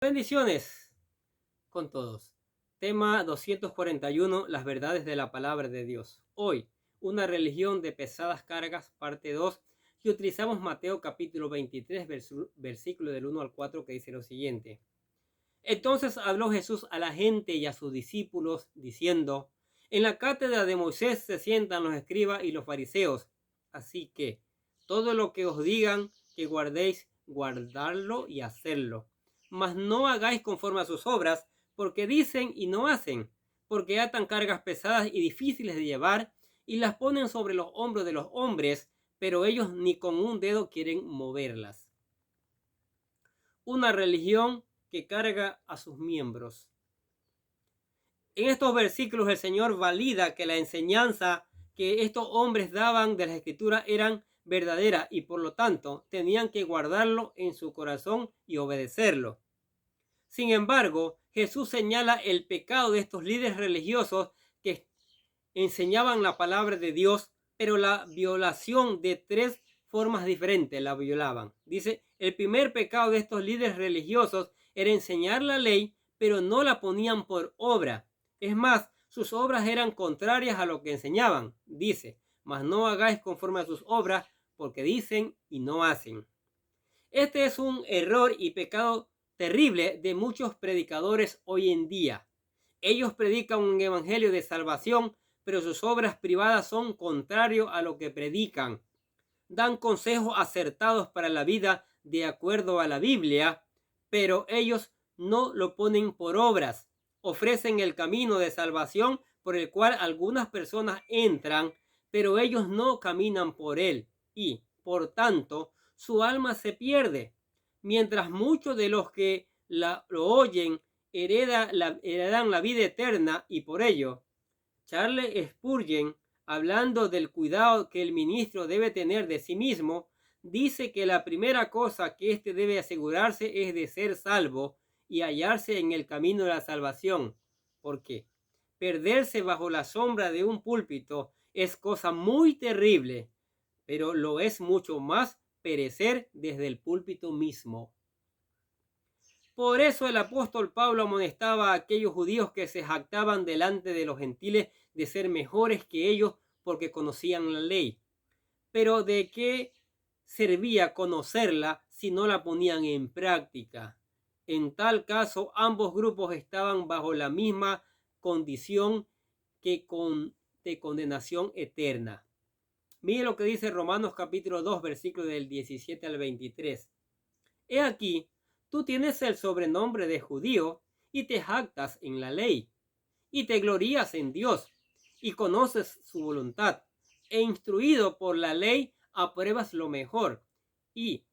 Bendiciones con todos. Tema 241, las verdades de la palabra de Dios. Hoy, una religión de pesadas cargas, parte 2, y utilizamos Mateo capítulo 23, versículo del 1 al 4, que dice lo siguiente. Entonces habló Jesús a la gente y a sus discípulos, diciendo, en la cátedra de Moisés se sientan los escribas y los fariseos. Así que todo lo que os digan que guardéis, guardarlo y hacerlo. Mas no hagáis conforme a sus obras, porque dicen y no hacen, porque atan cargas pesadas y difíciles de llevar y las ponen sobre los hombros de los hombres, pero ellos ni con un dedo quieren moverlas. Una religión que carga a sus miembros. En estos versículos el Señor valida que la enseñanza que estos hombres daban de la Escritura eran verdadera y por lo tanto tenían que guardarlo en su corazón y obedecerlo. Sin embargo, Jesús señala el pecado de estos líderes religiosos que enseñaban la palabra de Dios, pero la violación de tres formas diferentes la violaban. Dice, el primer pecado de estos líderes religiosos era enseñar la ley, pero no la ponían por obra. Es más, sus obras eran contrarias a lo que enseñaban. Dice, mas no hagáis conforme a sus obras, porque dicen y no hacen. Este es un error y pecado terrible de muchos predicadores hoy en día. Ellos predican un evangelio de salvación, pero sus obras privadas son contrarios a lo que predican. Dan consejos acertados para la vida de acuerdo a la Biblia, pero ellos no lo ponen por obras. Ofrecen el camino de salvación por el cual algunas personas entran, pero ellos no caminan por él y, por tanto, su alma se pierde. Mientras muchos de los que lo oyen heredan la vida eterna y por ello, Charles Spurgeon, hablando del cuidado que el ministro debe tener de sí mismo, dice que la primera cosa que éste debe asegurarse es de ser salvo y hallarse en el camino de la salvación. ¿Por qué? Perderse bajo la sombra de un púlpito es cosa muy terrible, pero lo es mucho más perecer desde el púlpito mismo. Por eso el apóstol Pablo amonestaba a aquellos judíos que se jactaban delante de los gentiles de ser mejores que ellos porque conocían la ley. Pero ¿de qué servía conocerla si no la ponían en práctica? En tal caso, ambos grupos estaban bajo la misma condición de condenación eterna. Mire lo que dice Romanos capítulo 2, versículos del 17 al 23. He aquí, tú tienes el sobrenombre de judío y te jactas en la ley y te glorías en Dios y conoces su voluntad e instruido por la ley apruebas lo mejor y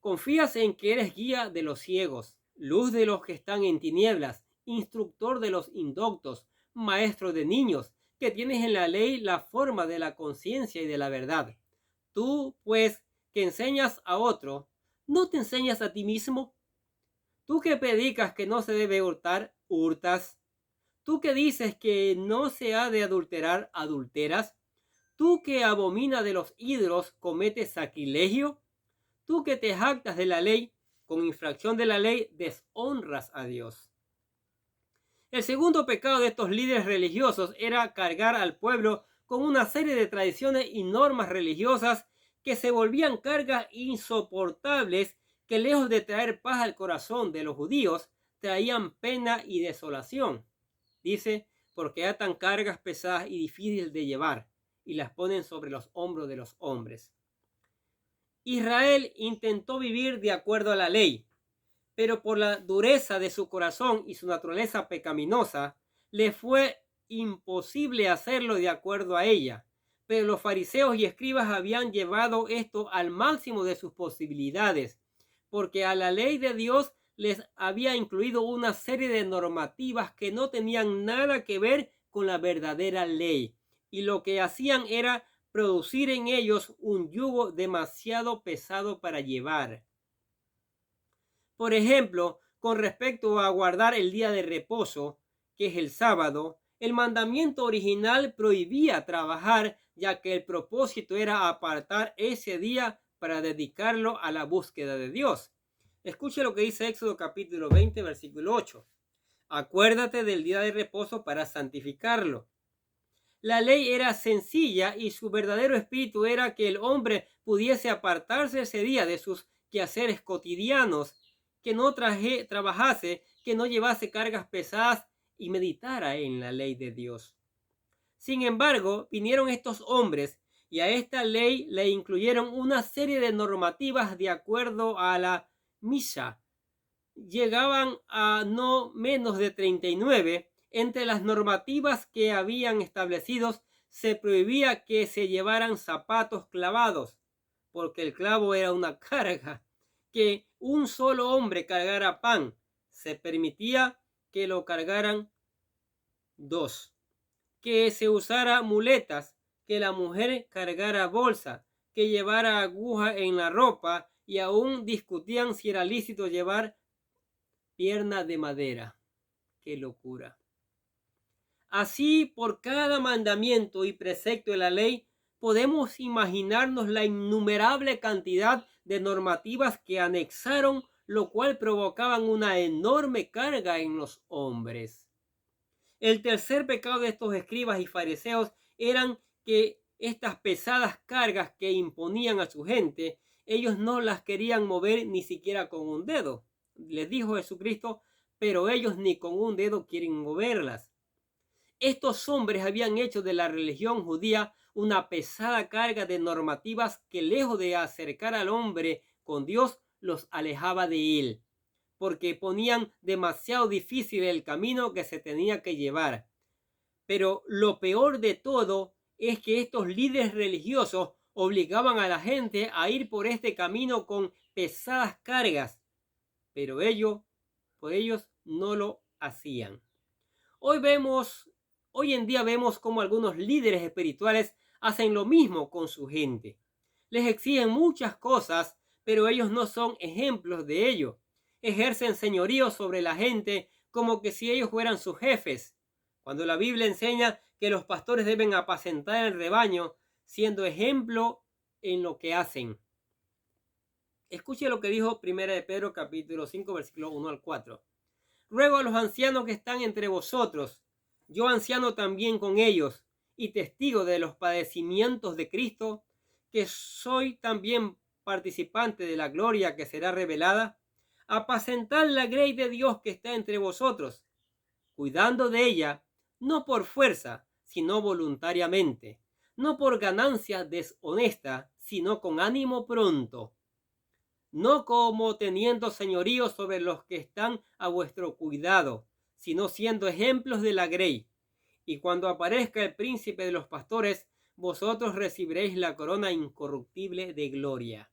confías en que eres guía de los ciegos, luz de los que están en tinieblas, instructor de los indoctos, maestro de niños, que tienes en la ley la forma de la conciencia y de la verdad. Tú, pues, que enseñas a otro, ¿no te enseñas a ti mismo? Tú que predicas que no se debe hurtar, hurtas. Tú que dices que no se ha de adulterar, adulteras. Tú que abomina de los ídolos, cometes sacrilegio. Tú que te jactas de la ley, con infracción de la ley, deshonras a Dios. El segundo pecado de estos líderes religiosos era cargar al pueblo con una serie de tradiciones y normas religiosas que se volvían cargas insoportables que, lejos de traer paz al corazón de los judíos, traían pena y desolación. Dice, porque atan cargas pesadas y difíciles de llevar y las ponen sobre los hombros de los hombres. Israel intentó vivir de acuerdo a la ley, pero por la dureza de su corazón y su naturaleza pecaminosa, le fue imposible hacerlo de acuerdo a ella. Pero los fariseos y escribas habían llevado esto al máximo de sus posibilidades, porque a la ley de Dios les había incluido una serie de normativas que no tenían nada que ver con la verdadera ley, y lo que hacían era producir en ellos un yugo demasiado pesado para llevar. Por ejemplo, con respecto a guardar el día de reposo, que es el sábado, el mandamiento original prohibía trabajar, ya que el propósito era apartar ese día para dedicarlo a la búsqueda de Dios. Escuche lo que dice Éxodo capítulo 20, versículo 8. Acuérdate del día de reposo para santificarlo. La ley era sencilla y su verdadero espíritu era que el hombre pudiese apartarse ese día de sus quehaceres cotidianos, que no trabajase, que no llevase cargas pesadas y meditara en la ley de Dios. Sin embargo, vinieron estos hombres y a esta ley le incluyeron una serie de normativas de acuerdo a la Misha. Llegaban a no menos de 39. Entre las normativas que habían establecidos se prohibía que se llevaran zapatos clavados, porque el clavo era una carga, que un solo hombre cargara pan. Se permitía que lo cargaran dos, que se usara muletas, que la mujer cargara bolsa, que llevara aguja en la ropa, y aún discutían si era lícito llevar pierna de madera. ¡Qué locura! Así, por cada mandamiento y precepto de la ley, podemos imaginarnos la innumerable cantidad de normativas que anexaron, lo cual provocaban una enorme carga en los hombres. El tercer pecado de estos escribas y fariseos eran que estas pesadas cargas que imponían a su gente, ellos no las querían mover ni siquiera con un dedo. Les dijo Jesucristo, pero ellos ni con un dedo quieren moverlas. Estos hombres habían hecho de la religión judía una pesada carga de normativas que, lejos de acercar al hombre con Dios, los alejaba de él, porque ponían demasiado difícil el camino que se tenía que llevar. Pero lo peor de todo es que estos líderes religiosos obligaban a la gente a ir por este camino con pesadas cargas, pero ellos no lo hacían. Hoy en día vemos cómo algunos líderes espirituales hacen lo mismo con su gente. Les exigen muchas cosas, pero ellos no son ejemplos de ello. Ejercen señorío sobre la gente como que si ellos fueran sus jefes, cuando la Biblia enseña que los pastores deben apacentar el rebaño, siendo ejemplo en lo que hacen. Escuche lo que dijo 1 de Pedro capítulo 5, versículo 1 al 4. Ruego a los ancianos que están entre vosotros, yo anciano también con ellos, y testigo de los padecimientos de Cristo, que soy también participante de la gloria que será revelada, apacentad la grey de Dios que está entre vosotros, cuidando de ella, no por fuerza, sino voluntariamente, no por ganancia deshonesta, sino con ánimo pronto, no como teniendo señorío sobre los que están a vuestro cuidado, sino siendo ejemplos de la grey. Y cuando aparezca el príncipe de los pastores, vosotros recibiréis la corona incorruptible de gloria.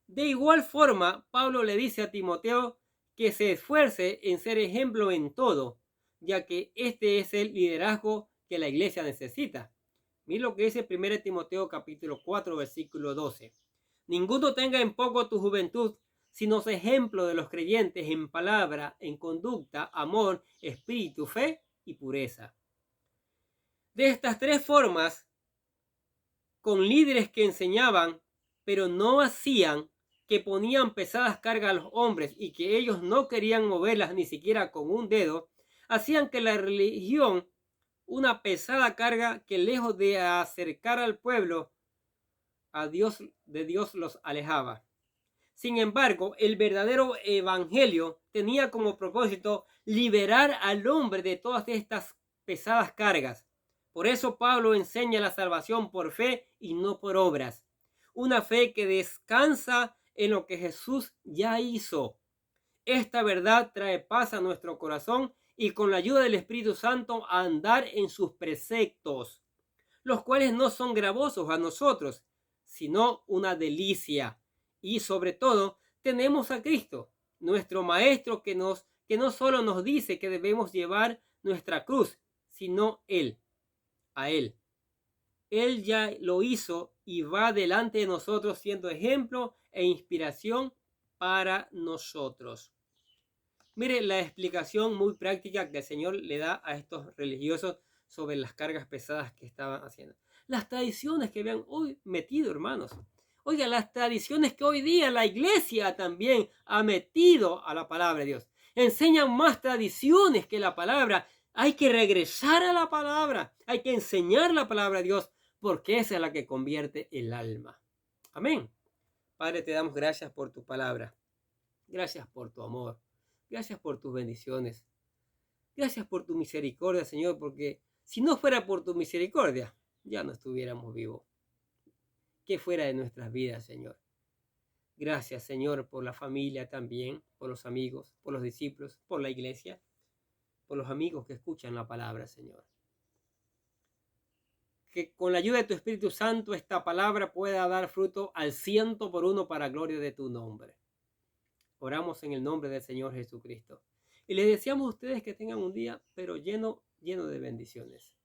De igual forma, Pablo le dice a Timoteo que se esfuerce en ser ejemplo en todo, ya que este es el liderazgo que la iglesia necesita. Mira lo que dice 1 Timoteo capítulo 4, versículo 12. Ninguno tenga en poco tu juventud, sino sea ejemplo de los creyentes en palabra, en conducta, amor, espíritu, fe y pureza. De estas tres formas, con líderes que enseñaban, pero no hacían, que ponían pesadas cargas a los hombres y que ellos no querían moverlas ni siquiera con un dedo, hacían que la religión, una pesada carga que lejos de acercar al pueblo a Dios, de Dios los alejaba. Sin embargo, el verdadero evangelio tenía como propósito liberar al hombre de todas estas pesadas cargas. Por eso Pablo enseña la salvación por fe y no por obras. Una fe que descansa en lo que Jesús ya hizo. Esta verdad trae paz a nuestro corazón y con la ayuda del Espíritu Santo a andar en sus preceptos, los cuales no son gravosos a nosotros, sino una delicia. Y sobre todo, tenemos a Cristo, nuestro Maestro, que no solo nos dice que debemos llevar nuestra cruz, sino a Él. Él ya lo hizo y va delante de nosotros siendo ejemplo e inspiración para nosotros. Mire la explicación muy práctica que el Señor le da a estos religiosos sobre las cargas pesadas que estaban haciendo. Las tradiciones que habían hoy metido, hermanos. Oiga, las tradiciones que hoy día la iglesia también ha metido a la palabra de Dios. Enseñan más tradiciones que la palabra. Hay que regresar a la palabra. Hay que enseñar la palabra de Dios porque esa es la que convierte el alma. Amén. Padre, te damos gracias por tu palabra. Gracias por tu amor. Gracias por tus bendiciones. Gracias por tu misericordia, Señor, porque si no fuera por tu misericordia, ya no estuviéramos vivos. ¿Qué fuera de nuestras vidas, Señor? Gracias, Señor, por la familia también, por los amigos, por los discípulos, por la iglesia, por los amigos que escuchan la palabra, Señor. Que con la ayuda de tu Espíritu Santo esta palabra pueda dar fruto al 100 por 1 para gloria de tu nombre. Oramos en el nombre del Señor Jesucristo. Y les deseamos a ustedes que tengan un día, pero lleno de bendiciones.